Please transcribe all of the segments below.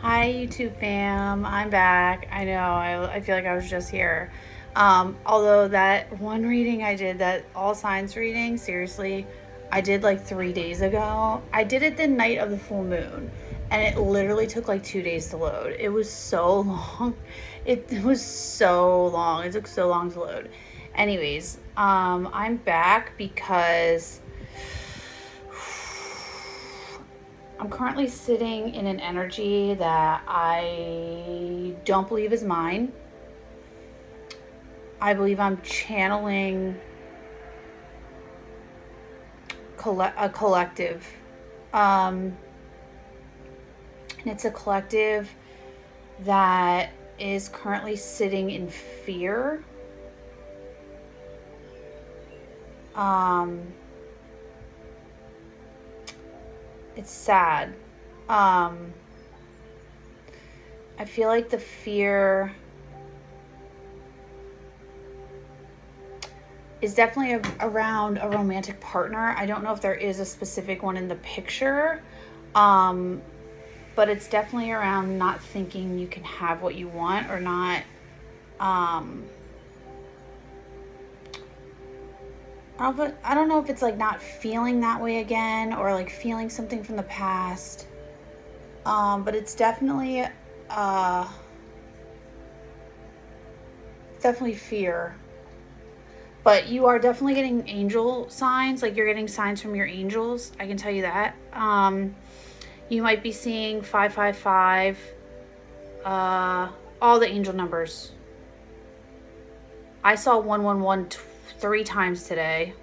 Hi, YouTube fam. I'm back. I know, I feel like I was just here. Although that one reading I did, that all signs reading, seriously, I did like 3 days ago. I did it the night of the full moon, and it literally took like 2 days to load. It was so long. It was so long. It took so long to load. Anyways, I'm back because I'm currently sitting in an energy that I don't believe is mine. I believe I'm channeling a collective. And it's a collective that is currently sitting in fear. It's sad. I feel like the fear is definitely around a romantic partner. I don't know if there is a specific one in the picture, but it's definitely around not thinking you can have what you want, or not. I don't know if it's like not feeling that way again, or like feeling something from the past. But it's definitely fear. But you are definitely getting angel signs. Like, you're getting signs from your angels. I can tell you that. You might be seeing 555. All the angel numbers. I saw 111 3 times today.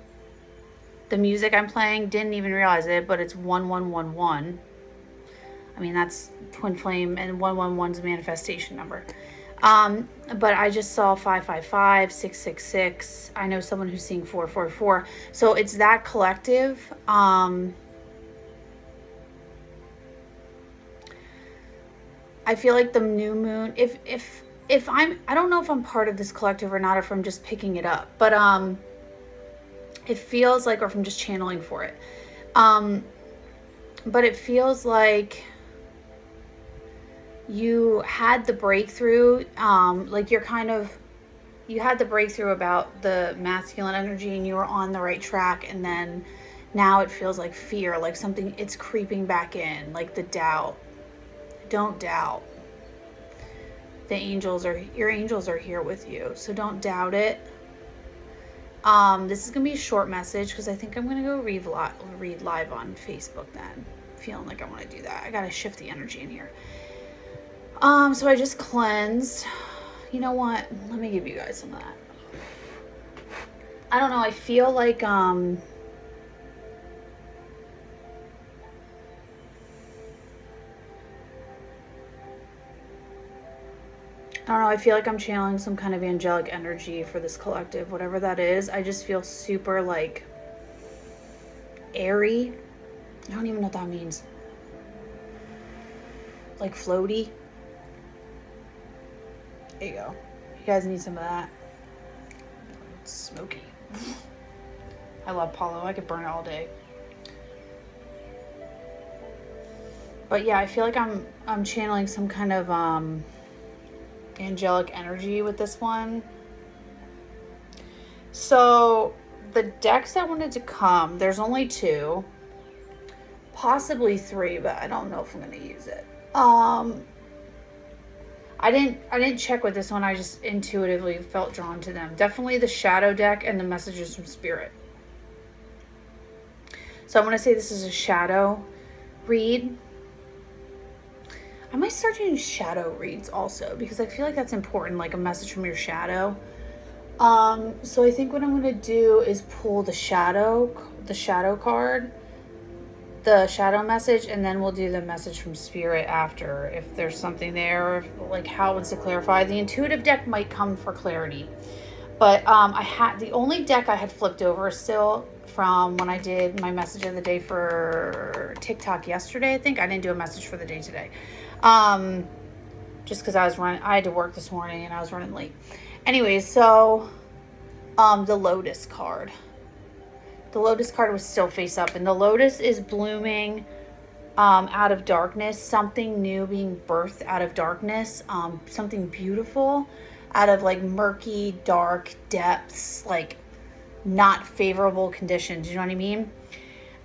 The music I'm playing, didn't even realize it, but it's 1111. I mean, that's twin flame, and 111's a manifestation number. But I just saw 555, 666. I know someone who's seeing 444. So it's that collective. I feel like the new moon, if I don't know if I'm part of this collective or not, or if I'm just picking it up, but it feels like, or if I'm just channeling for it, but it feels like you had the breakthrough, like you had the breakthrough about the masculine energy, and you were on the right track, and then now it feels like fear, like something, it's creeping back in, like the doubt. Don't doubt. Your angels are here with you, so don't doubt it. This is gonna be a short message because I think I'm gonna go read live on Facebook then. Feeling like I want to do that. I gotta shift the energy in here. So I just cleansed. You know what? Let me give you guys some of that. I don't know. I feel like I feel like I'm channeling some kind of angelic energy for this collective, whatever that is. I just feel super like airy. I don't even know what that means. Like floaty. There you go. You guys need some of that. It's smoky. I love Palo. I could burn it all day. But yeah, I feel like I'm channeling some kind of angelic energy with this one. So the decks that wanted to come, there's only 2, possibly 3, but I don't know if I'm going to use it. I didn't check with this one. I just intuitively felt drawn to them. Definitely the shadow deck and the messages from spirit. So I'm going to say this is a shadow read. I might start doing shadow reads also, because I feel like that's important, like a message from your shadow. So I think what I'm going to do is pull the shadow card, the shadow message, and then we'll do the message from spirit after, if there's something there, or if, like, how it wants to clarify. The intuitive deck might come for clarity, but I had the only deck I had flipped over still from when I did my message of the day for TikTok yesterday. I think I didn't do a message for the day today, just because I had to work this morning and I was running late. Anyways, so the Lotus card. The Lotus card was still face up, and the Lotus is blooming out of darkness, something new being birthed out of darkness, something beautiful out of like murky, dark depths, like not favorable conditions. You know what I mean?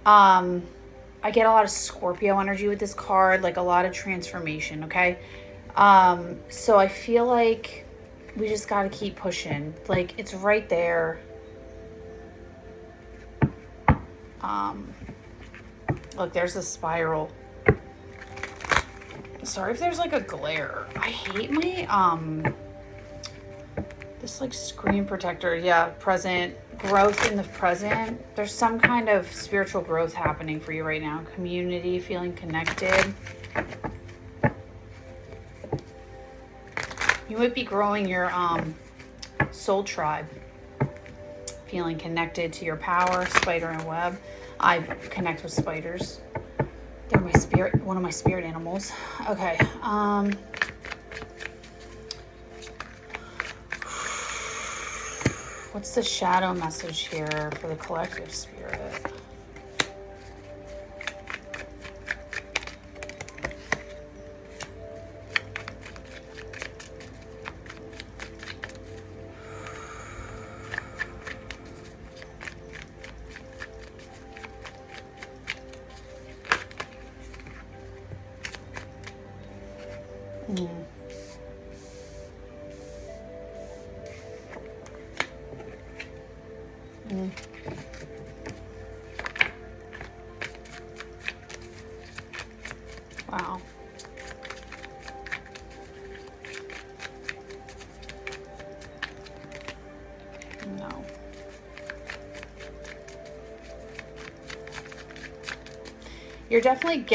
I get a lot of Scorpio energy with this card, like a lot of transformation, okay? So I feel like we just got to keep pushing. Like, it's right there. Look, there's a spiral. Sorry if there's like a glare. I hate my, this like screen protector. Yeah, present. Growth in the present. There's some kind of spiritual growth happening for you right now. Community, feeling connected. You might be growing your soul tribe. Feeling connected to your power, spider and web. I connect with spiders. They're my spirit, one of my spirit animals. Okay. What's the shadow message here for the collective spirit? Wow. No. You're definitely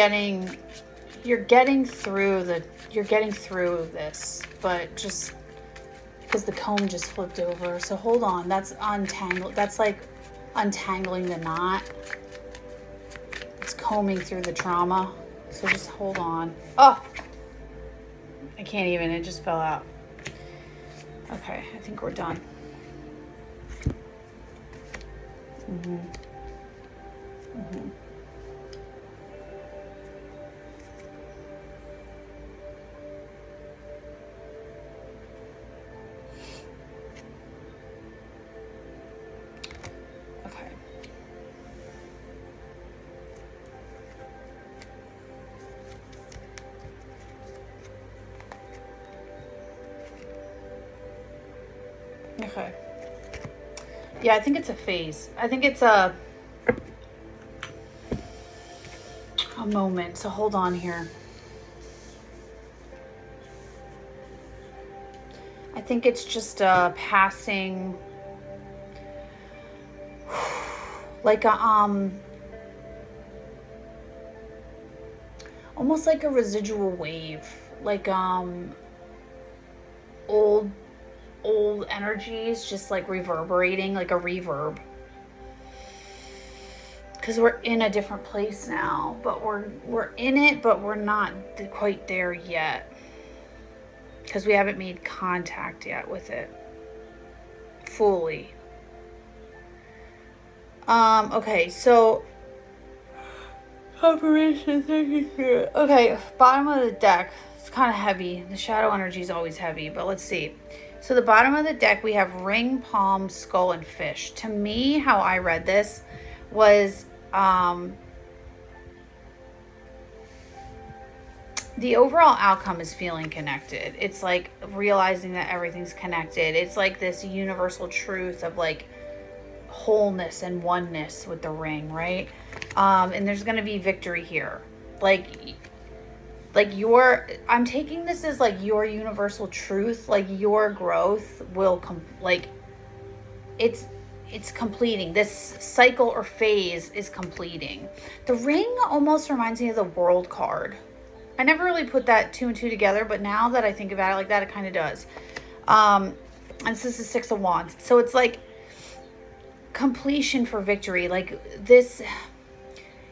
you're getting through this, but just because the comb just flipped over. So hold on, that's like untangling the knot. It's combing through the trauma. So just hold on. Oh, I can't even, it just fell out. Okay, I think we're done. Okay. Okay. Yeah, I think it's a phase. I think it's a moment. So hold on here. I think it's just a passing, like a almost like a residual wave, like old energies just like reverberating, like a reverb. Because we're in a different place now, but we're in it, but we're not quite there yet. Because we haven't made contact yet with it fully. Okay, so confirmation, thank you, Spirit. Okay, bottom of the deck. It's kind of heavy. The shadow energy is always heavy, but let's see. So the bottom of the deck, we have ring, palm, skull, and fish. To me, how I read this was the overall outcome is feeling connected. It's like realizing that everything's connected. It's like this universal truth of like wholeness and oneness with the ring, right? And there's going to be victory here. I'm taking this as like your universal truth, like your growth will it's completing. This cycle or phase is completing. The ring almost reminds me of the World card. I never really put that 2 and 2 together, but now that I think about it like that, it kind of does. And this is the 6 of Wands. So it's like completion for victory. Like this,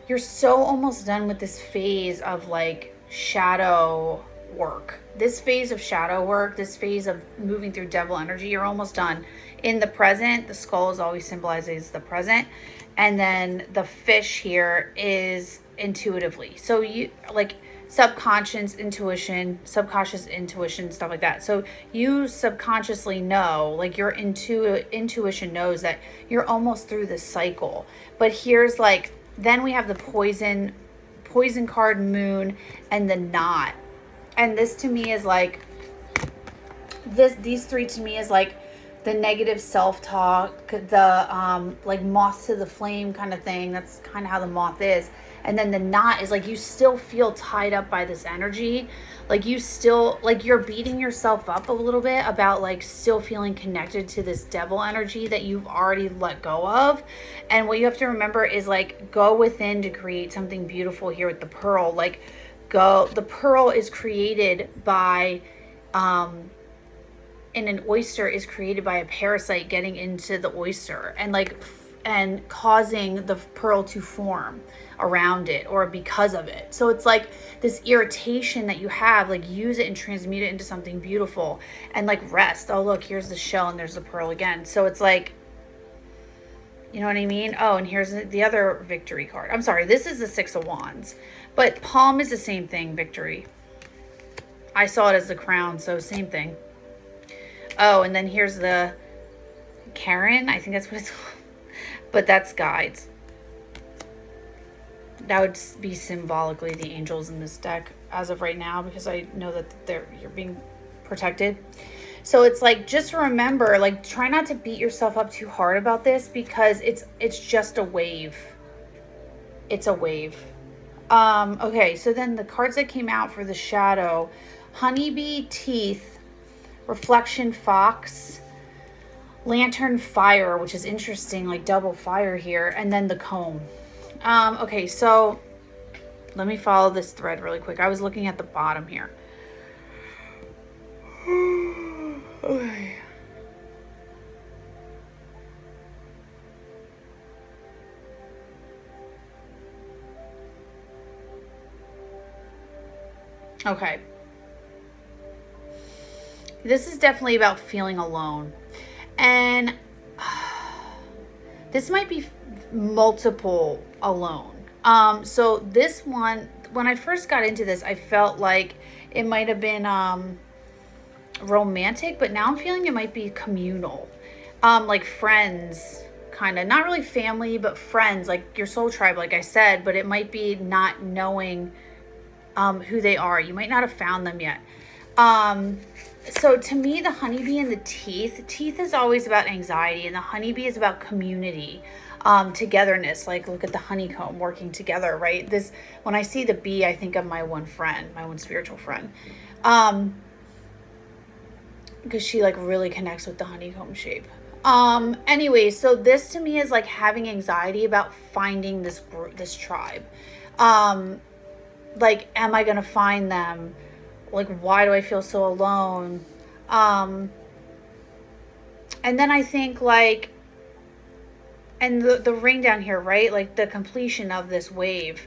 you're so almost done with this phase of like shadow work. This phase of shadow work, this phase of moving through devil energy, you're almost done. In the present, the skull is always symbolizes the present. And then the fish here is intuitively. So you like subconscious intuition, stuff like that. So you subconsciously know, like your intuition knows that you're almost through this cycle. But here's like, then we have the poison card, moon, and the knot. And this to me is like, these three to me is like the negative self-talk, the like moth to the flame kind of thing. That's kind of how the moth is. And then the knot is like, you still feel tied up by this energy. Like you still, like you're beating yourself up a little bit about like still feeling connected to this devil energy that you've already let go of. And what you have to remember is like, go within to create something beautiful here with the pearl. Like the pearl is created by, in an oyster is created by a parasite getting into the oyster and causing the pearl to form around it or because of it. So it's like this irritation that you have, like use it and transmute it into something beautiful and like rest. Oh, look, here's the shell and there's the pearl again. So it's like, you know what I mean? Oh, and here's the other victory card. I'm sorry, this is the Six of Wands, but palm is the same thing, victory. I saw it as the crown, so same thing. Oh, and then here's the Karen. I think that's what it's called. But that's guides. That would be symbolically the angels in this deck as of right now, because I know that you're being protected. So it's like, just remember, like, try not to beat yourself up too hard about this, because it's just a wave. It's a wave. Okay, so then the cards that came out for the shadow: honeybee, teeth, reflection, fox, lantern, fire, which is interesting, like double fire here, and then the comb. Okay, so let me follow this thread really quick. I was looking at the bottom here. Okay. Okay. This is definitely about feeling alone. And this might be multiple alone. So this one, when I first got into this, I felt like it might have been romantic, but now I'm feeling it might be communal. Like friends, kind of. Not really family, but friends, like your soul tribe, like I said, but it might be not knowing who they are. You might not have found them yet. So to me, the honeybee and the teeth is always about anxiety, and the honeybee is about community, togetherness. Like, look at the honeycomb working together, right? When I see the bee, I think of my one friend, my one spiritual friend, because she like really connects with the honeycomb shape. Anyway, so this to me is like having anxiety about finding this tribe. Like, am I gonna find them? Like, why do I feel so alone? And then I think like, and the ring down here, right? Like the completion of this wave.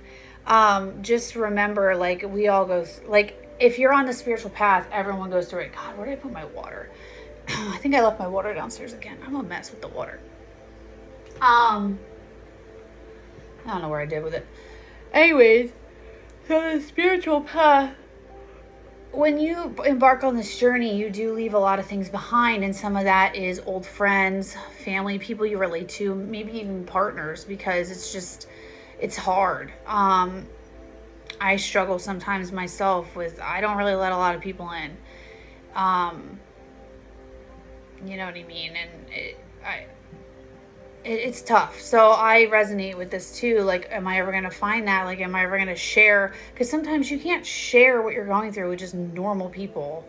Just remember, like, we all go, like, if you're on the spiritual path, everyone goes through it. God, where did I put my water? I think I left my water downstairs again. I'm a mess with the water. I don't know where I did with it. Anyways, so the spiritual path, when you embark on this journey, you do leave a lot of things behind, and some of that is old friends, family, people you relate to, maybe even partners, because it's hard. I struggle sometimes myself with, I don't really let a lot of people in. You know what I mean? And it's tough. So I resonate with this too. Like, am I ever going to find that? Like, am I ever going to share? Because sometimes you can't share what you're going through with just normal people.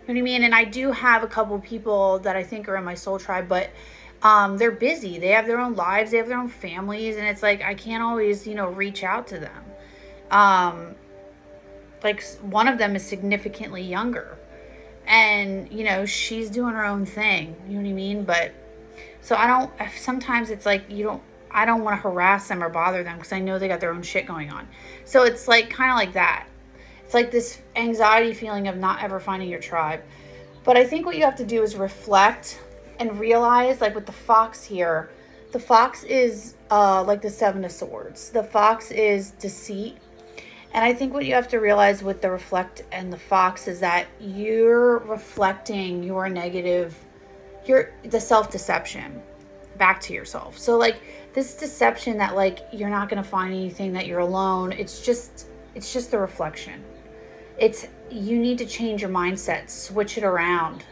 You know what I mean? And I do have a couple people that I think are in my soul tribe, but they're busy. They have their own lives. They have their own families. And it's like, I can't always, reach out to them. Like, one of them is significantly younger. And, she's doing her own thing. You know what I mean? But so sometimes it's like, I don't want to harass them or bother them because I know they got their own shit going on. So it's like, kind of like that. It's like this anxiety feeling of not ever finding your tribe. But I think what you have to do is reflect and realize, like with the fox here, The fox is like the Seven of Swords. The fox is deceit. And I think what you have to realize with the reflect and the fox is that you're reflecting your negative, the self-deception back to yourself. So like this deception that like you're not going to find anything, that you're alone, it's just the reflection. It's, you need to change your mindset, switch it around.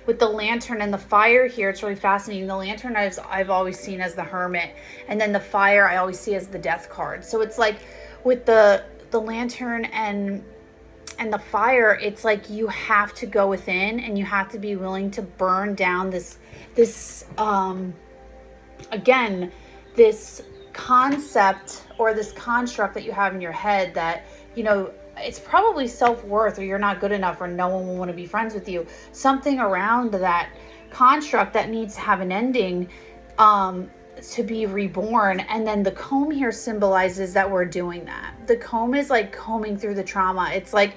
With the lantern and the fire here, it's really fascinating. The lantern I've always seen as the hermit, and then the fire I always see as the death card. So it's like with the lantern and the fire, it's like you have to go within and you have to be willing to burn down this again, this concept or this construct that you have in your head that, you know, it's probably self-worth, or you're not good enough, or no one will want to be friends with you. Something around that construct that needs to have an ending, to be reborn. And then the comb here symbolizes that we're doing that. The comb is like combing through the trauma. It's like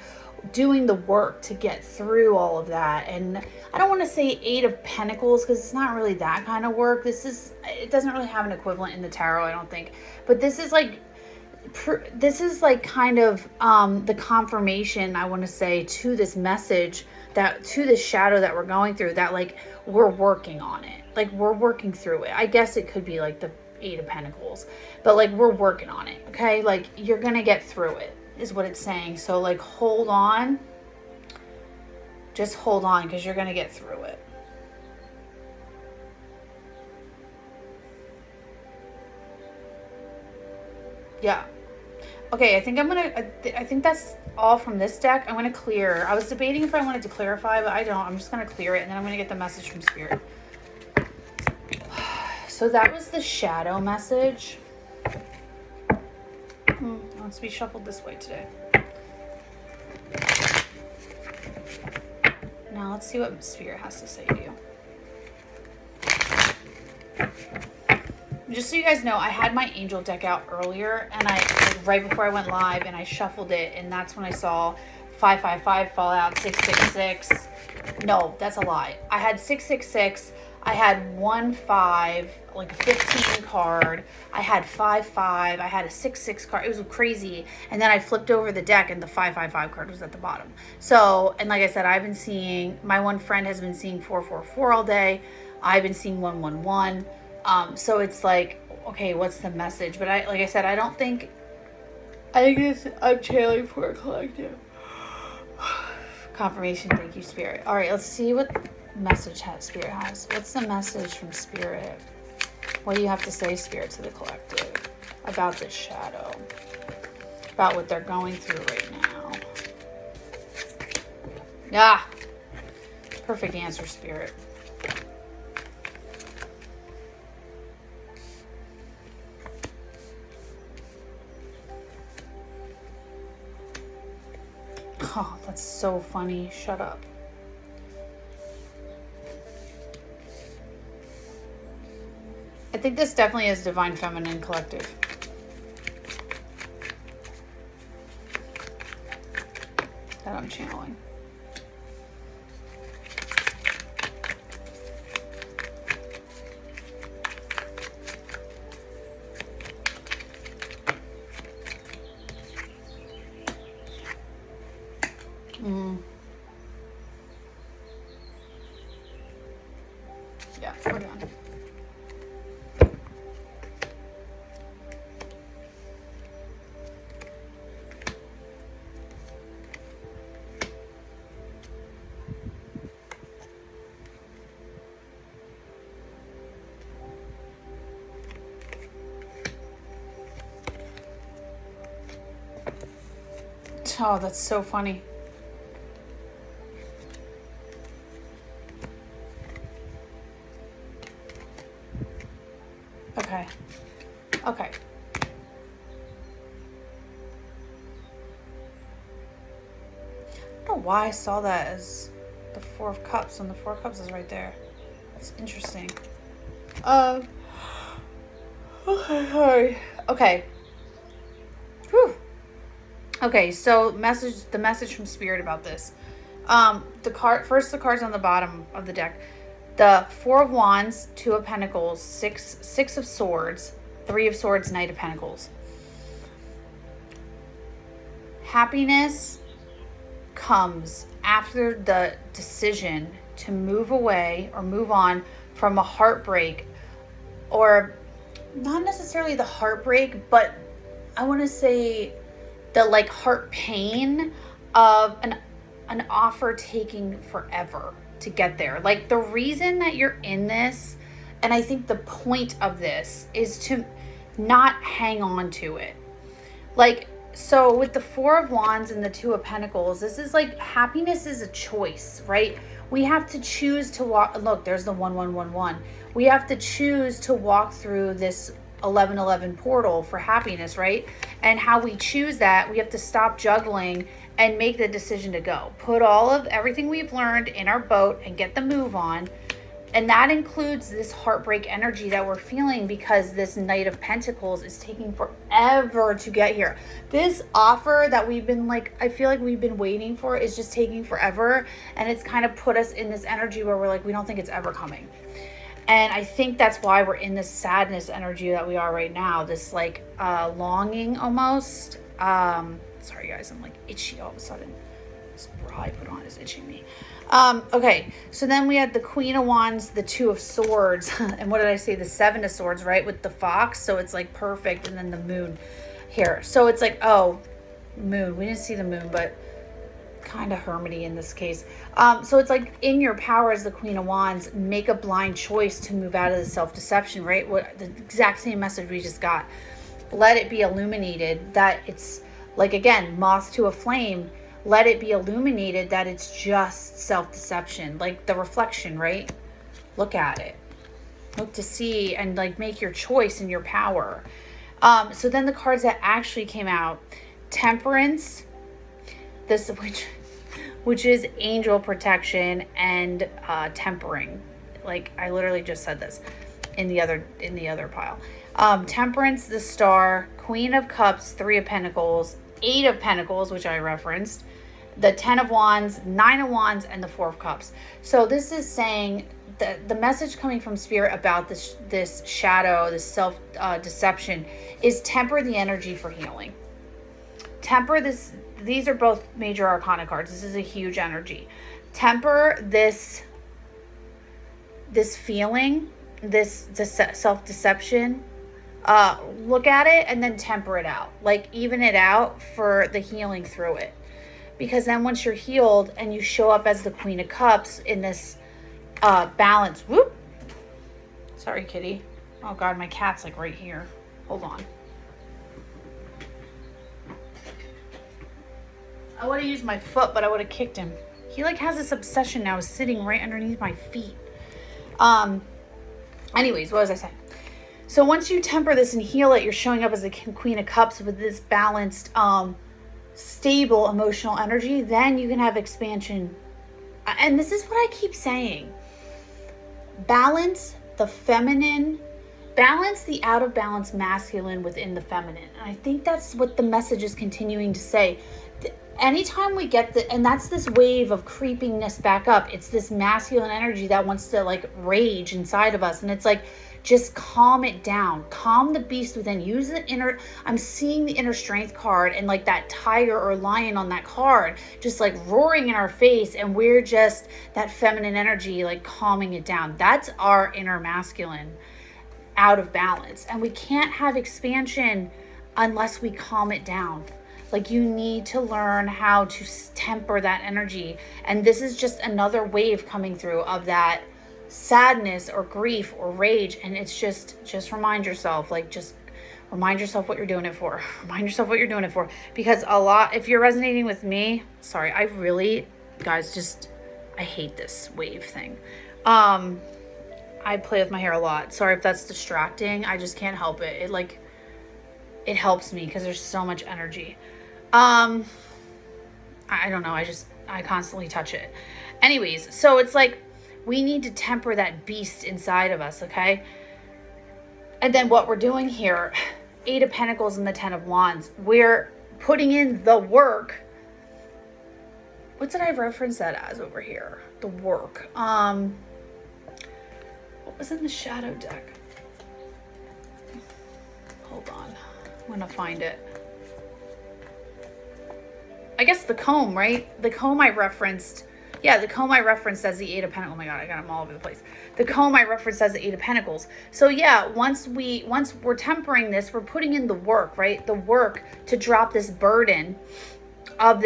doing the work to get through all of that. And I don't want to say Eight of Pentacles because it's not really that kind of work. It doesn't really have an equivalent in the tarot, I don't think. But this is like kind of the confirmation, I want to say, to this message, that to this shadow that we're going through, that like we're working on it, like we're working through it. I guess it could be like the Eight of Pentacles, but like we're working on it. Okay, like you're gonna get through it is what it's saying. So like hold on, just hold on, because you're gonna get through it. Yeah. Okay, I think that's all from this deck. I'm gonna clear. I was debating if I wanted to clarify, but I don't. I'm just gonna clear it, and then I'm gonna get the message from Spirit. So that was the shadow message. Let's be shuffled this way today. Now let's see what Spirit has to say to you. Just so you guys know, I had my angel deck out earlier, and right before I went live, and I shuffled it, and that's when I saw 555 fall out, 666. No, that's a lie. I had 666. I had 15, like a 15 card. I had 55. I had a 66 card. It was crazy. And then I flipped over the deck, and the 555 card was at the bottom. So, and like I said, I've been seeing, my one friend has been seeing 444 all day. I've been seeing 111. So it's like, okay, what's the message? But like I said, I think I'm channeling for a collective. Confirmation. Thank you, Spirit. All right, let's see what message Spirit has. What's the message from Spirit? What do you have to say, Spirit, to the collective about this shadow? About what they're going through right now? Yeah. Perfect answer, Spirit. Oh, that's so funny. Shut up. I think this definitely is Divine Feminine Collective. That I'm channeling. Yeah, we're done. Oh, that's so funny. Okay. Okay. I don't know why I saw that as the Four of Cups, and the Four of Cups is right there. That's interesting. Okay, sorry. Okay. Whew. Okay, so the message from Spirit about this. The cards on the bottom of the deck. the Four of Wands, Two of Pentacles, Six of Swords, Three of Swords, Knight of Pentacles. Happiness comes after the decision to move away or move on from a heartbreak, or not necessarily the heartbreak, but I want to say the like heart pain of an offer taking forever to get there. Like the reason that you're in this, and I think the point of this is to not hang on to it. Like, so with the Four of Wands and the Two of Pentacles, this is like happiness is a choice, right? We have to choose to walk. Look, there's the 1111. We have to choose to walk through this 1111 portal for happiness, right? And how we choose that, we have to stop juggling and make the decision to go. Put all of everything we've learned in our boat and get the move on. And that includes this heartbreak energy that we're feeling because this Knight of Pentacles is taking forever to get here. This offer that we've been like, I feel like we've been waiting for is just taking forever. And it's kind of put us in this energy where we're like, we don't think it's ever coming. And I think that's why we're in this sadness energy that we are right now. This like longing almost. Sorry guys, I'm like itchy all of a sudden. This bra I put on is itching me. Okay, so then we had the Queen of Wands, the Two of Swords, and what did I say? The Seven of Swords, right? With the fox, so it's like perfect, and then the moon here. So it's like, oh, moon. We didn't see the moon, but kind of hermity in this case. So it's like in your power as the Queen of Wands, make a blind choice to move out of the self-deception, right? What the exact same message we just got. Let it be illuminated that it's like, again, moth to a flame. Let it be illuminated that it's just self-deception, like the reflection, right? Look at it. Look to see and like make your choice in your power. So then the cards that actually came out, Temperance, this which is angel protection and tempering. Like I literally just said this in the other pile. Temperance, the Star, Queen of Cups, Three of Pentacles, Eight of Pentacles, which I referenced, the Ten of Wands, Nine of Wands, and the Four of Cups. So this is saying that the message coming from Spirit about this shadow, this self deception, is temper the energy for healing. Temper this. These are both major arcana cards. This is a huge energy. Temper this feeling, this self-deception. Look at it and then temper it out. Like even it out for the healing through it. Because then once you're healed and you show up as the Queen of Cups in this balance. Whoop. Sorry, kitty. Oh God, my cat's like right here. Hold on. I would have used my foot, but I would have kicked him. He like has this obsession now, is sitting right underneath my feet. Anyways, what was I saying? So once you temper this and heal it, you're showing up as the Queen of Cups with this balanced, stable emotional energy. Then you can have expansion. And this is what I keep saying. Balance the feminine. Balance the out of balance masculine within the feminine. And I think that's what the message is continuing to say. Anytime we get and that's this wave of creepiness back up. It's this masculine energy that wants to like rage inside of us. And it's like, just calm it down. Calm the beast within. Use the inner, I'm seeing the inner strength card and like that tiger or lion on that card, just like roaring in our face. And we're just that feminine energy, like calming it down. That's our inner masculine out of balance. And we can't have expansion unless we calm it down. Like you need to learn how to temper that energy. And this is just another wave coming through of that sadness or grief or rage. And it's just remind yourself, like just remind yourself what you're doing it for. Remind yourself what you're doing it for. Because a lot, if you're resonating with me, sorry, I really, guys, I hate this wave thing. I play with my hair a lot. Sorry if that's distracting. I just can't help it. It helps me because there's so much energy. I don't know. I constantly touch it. Anyways, so it's like we need to temper that beast inside of us, okay? And then what we're doing here, Eight of Pentacles and the Ten of Wands, we're putting in the work. What did I reference that as over here? The work. What was in the shadow deck? Hold on. I'm gonna find it. I guess the comb, right? The comb I referenced. Yeah, the comb I referenced as the Eight of Pentacles. Oh my God, I got them all over the place. The comb I referenced as the Eight of Pentacles. So yeah, once we're tempering this, we're putting in the work, right? The work to drop this burden of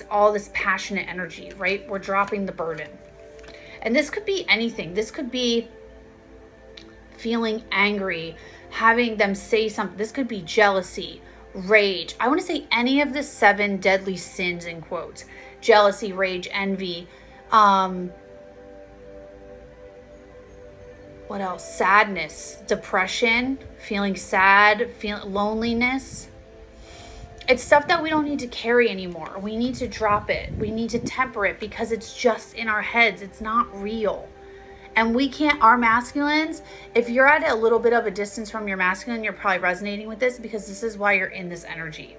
all this passionate energy, right? We're dropping the burden. And this could be anything. This could be feeling angry, having them say something. This could be jealousy, rage. I want to say any of the 7 deadly sins in quotes. Jealousy, rage, envy. What else? Sadness, depression, feeling sad, loneliness. It's stuff that we don't need to carry anymore. We need to drop it. We need to temper it because it's just in our heads. It's not real. And we can't, our masculines, if you're at a little bit of a distance from your masculine, you're probably resonating with this because this is why you're in this energy.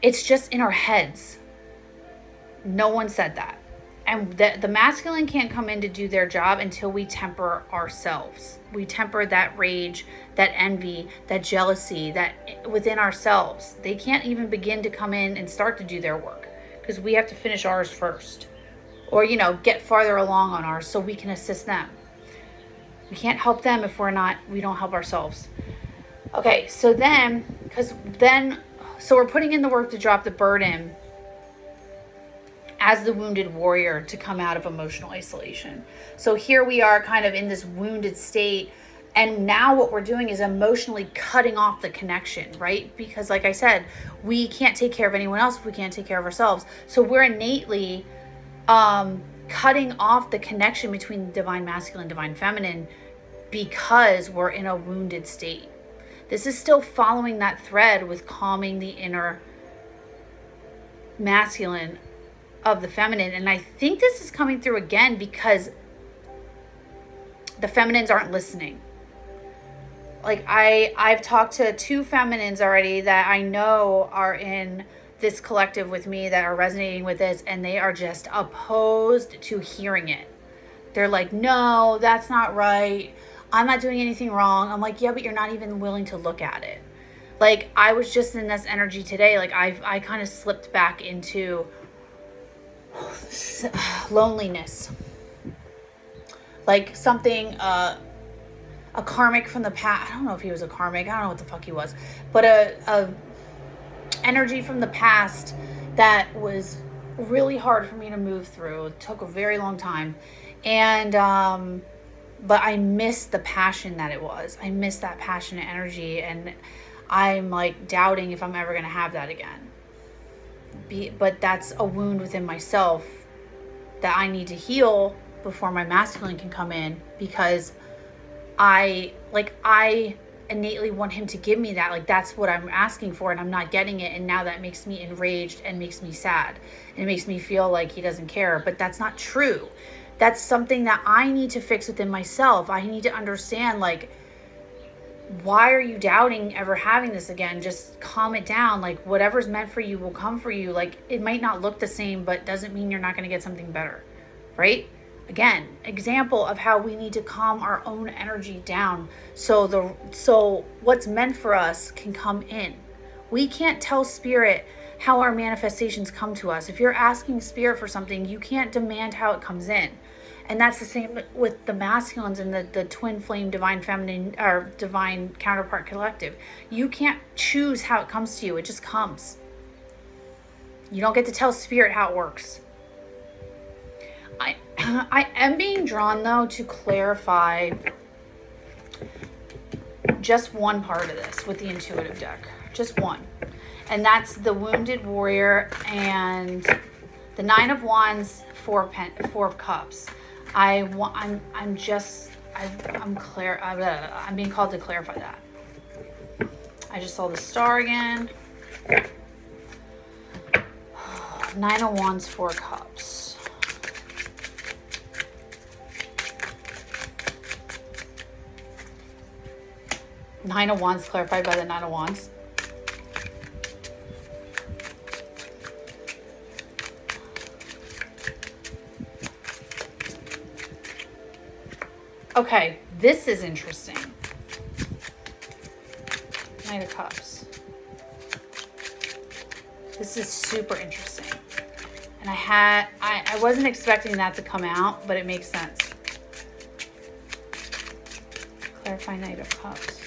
It's just in our heads. No one said that. And the masculine can't come in to do their job until we temper ourselves. We temper that rage, that envy, that jealousy, that within ourselves. They can't even begin to come in and start to do their work because we have to finish ours first. Or, get farther along on ours so we can assist them. We can't help them if we don't help ourselves. Okay, so we're putting in the work to drop the burden as the wounded warrior to come out of emotional isolation. So here we are kind of in this wounded state. And now what we're doing is emotionally cutting off the connection, right? Because like I said, we can't take care of anyone else if we can't take care of ourselves. So we're innately cutting off the connection between divine masculine, divine feminine, because we're in a wounded state. This is still following that thread with calming the inner masculine of the feminine. And I think this is coming through again because the feminines aren't listening. Like I've talked to 2 feminines already that I know are in this collective with me that are resonating with this, and they are just opposed to hearing it. They're like, no, that's not right. I'm not doing anything wrong. I'm like, yeah, but you're not even willing to look at it. Like I was just in this energy today. Like I kind of slipped back into loneliness. Like something, a karmic from the past. I don't know if he was a karmic. I don't know what the fuck he was, but a energy from the past that was really hard for me to move through. It took a very long time. And, but I missed the passion that it was. I missed that passionate energy. And I'm like doubting if I'm ever going to have that again. But that's a wound within myself that I need to heal before my masculine can come in, because I innately want him to give me that. Like that's what I'm asking for and I'm not getting it. And now that makes me enraged and makes me sad. And it makes me feel like he doesn't care. But that's not true. That's something that I need to fix within myself. I need to understand, like, why are you doubting ever having this again? Just calm it down. Like whatever's meant for you will come for you. Like it might not look the same, but doesn't mean you're not going to get something better. Right? Again, example of how we need to calm our own energy down so what's meant for us can come in. We can't tell spirit how our manifestations come to us. If you're asking spirit for something, you can't demand how it comes in. And that's the same with the masculines and the twin flame divine feminine or divine counterpart collective. You can't choose how it comes to you. It just comes. You don't get to tell spirit how it works. I am being drawn, though, to clarify just one part of this with the intuitive deck. Just one. And that's the wounded warrior and the 9 of Wands, 4 of Cups. I'm being called to clarify that. I just saw the star again. 9 of Wands, 4 Cups. Nine of Wands clarified by the 9 of Wands. Okay, this is interesting. Knight of Cups. This is super interesting. And I wasn't expecting that to come out, but it makes sense. Clarify Knight of Cups.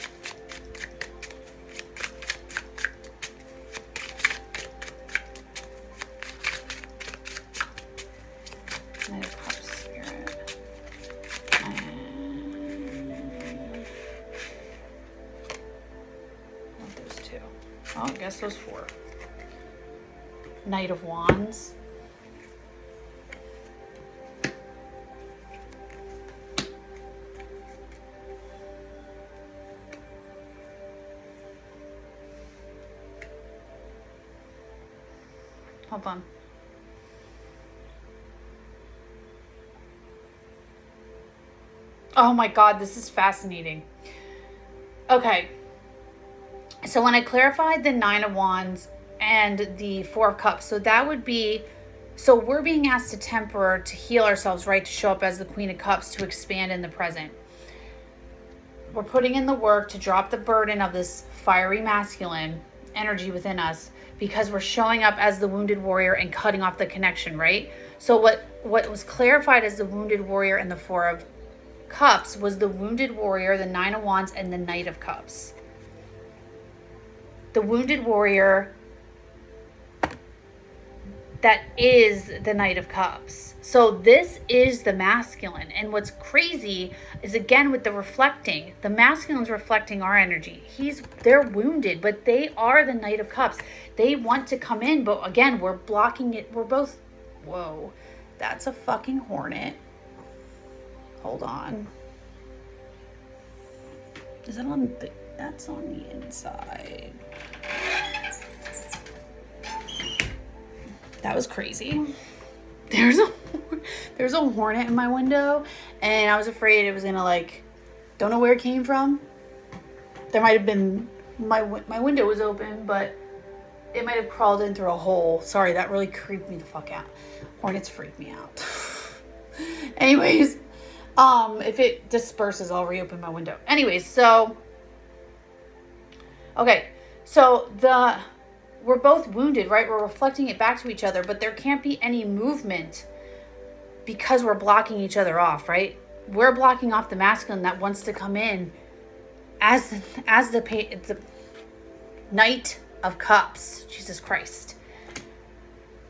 Knight of Cups, Spirit. What those two? Oh, I guess those four. Knight of Wands. Hold on. Oh my God, this is fascinating. Okay. So when I clarified the Nine of Wands and the Four of Cups, so that would be, so we're being asked to temper, to heal ourselves, right? To show up as the Queen of Cups, to expand in the present. We're putting in the work to drop the burden of this fiery masculine energy within us, because we're showing up as the wounded warrior and cutting off the connection, right? So what was clarified as the wounded warrior and the Four of Cups was the wounded warrior, the Nine of Wands, and the Knight of Cups. The wounded warrior, that is the Knight of Cups. So this is the masculine. And what's crazy is, again, with the reflecting, the masculine's reflecting our energy. They're wounded, but they are the Knight of Cups. They want to come in, but again, we're blocking it. We're both, whoa, that's a fucking hornet. Hold on. Is it on the, that's on the inside. That was crazy. There's a hornet in my window, and I was afraid it was gonna, like, don't know where it came from. There might have been, my window was open, but it might have crawled in through a hole. Sorry, that really creeped me the fuck out. Hornets freak me out. Anyways, if it disperses, I'll reopen my window. Anyways, so, okay, so we're both wounded, right? We're reflecting it back to each other, but there can't be any movement because we're blocking each other off, right? We're blocking off the masculine that wants to come in as the Knight of Cups. Jesus Christ.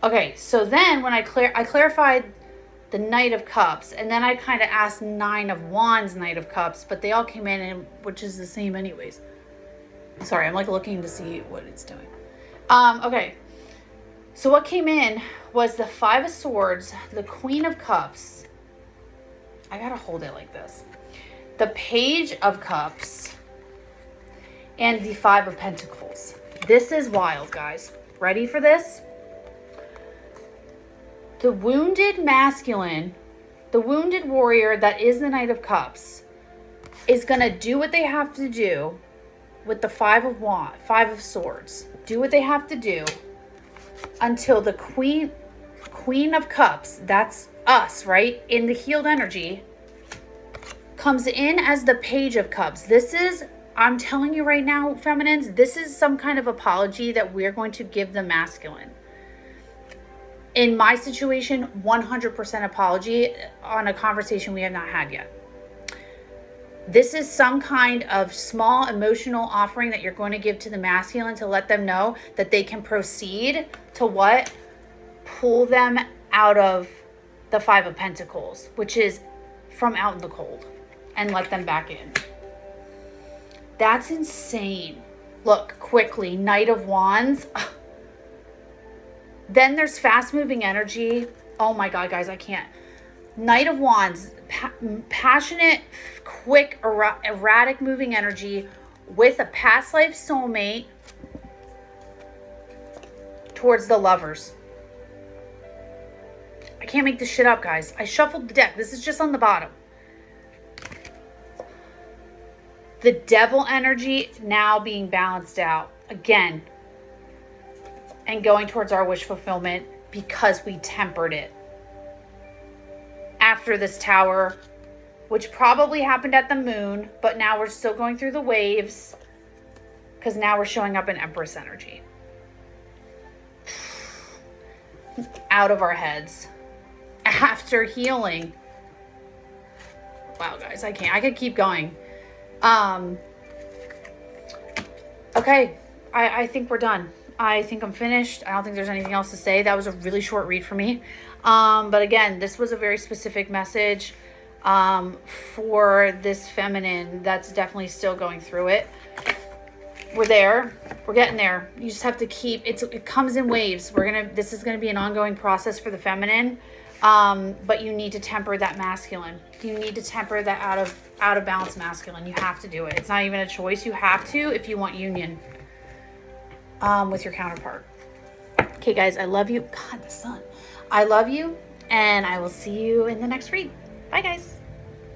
Okay, so then when I clarified the Knight of Cups, and then I kind of asked Nine of Wands, Knight of Cups, but they all came in, and which is the same anyways. Sorry, I'm like looking to see what it's doing. Okay, so what came in was the Five of Swords, the Queen of Cups. I gotta hold it like this. The Page of Cups, and the Five of Pentacles. This is wild, guys. Ready for this? The wounded masculine, the wounded warrior that is the Knight of Cups, is gonna do what they have to do with the Five of Swords. Do what they have to do until the Queen of Cups, that's us, right? In the healed energy, comes in as the Page of Cups. This is, I'm telling you right now, feminines, this is some kind of apology that we're going to give the masculine. In my situation, 100% apology on a conversation we have not had yet. This is some kind of small emotional offering that you're going to give to the masculine to let them know that they can proceed to what? Pull them out of the Five of Pentacles, which is from out in the cold, and let them back in. That's insane. Look, quickly, Knight of Wands. Then there's fast moving energy. Oh my God, guys, I can't. Knight of Wands, passionate, quick, erratic moving energy with a past life soulmate towards the lovers. I can't make this shit up, guys. I shuffled the deck. This is just on the bottom. The Devil energy now being balanced out again and going towards our wish fulfillment because we tempered it. After this Tower, which probably happened at the moon, but now we're still going through the waves because now we're showing up in Empress energy. Out of our heads. After healing. Wow, guys, I can't. I could keep going. Okay, I think we're done. I think I'm finished. I don't think there's anything else to say. That was a really short read for me. But again, this was a very specific message for this feminine that's definitely still going through it. We're there. We're getting there. You just have to keep it comes in waves. This is gonna be an ongoing process for the feminine. But you need to temper that masculine. You need to temper that out of balance masculine. You have to do it. It's not even a choice. You have to if you want union with your counterpart. Okay, guys, I love you. God, the sun. I love you, and I will see you in the next read. Bye, guys.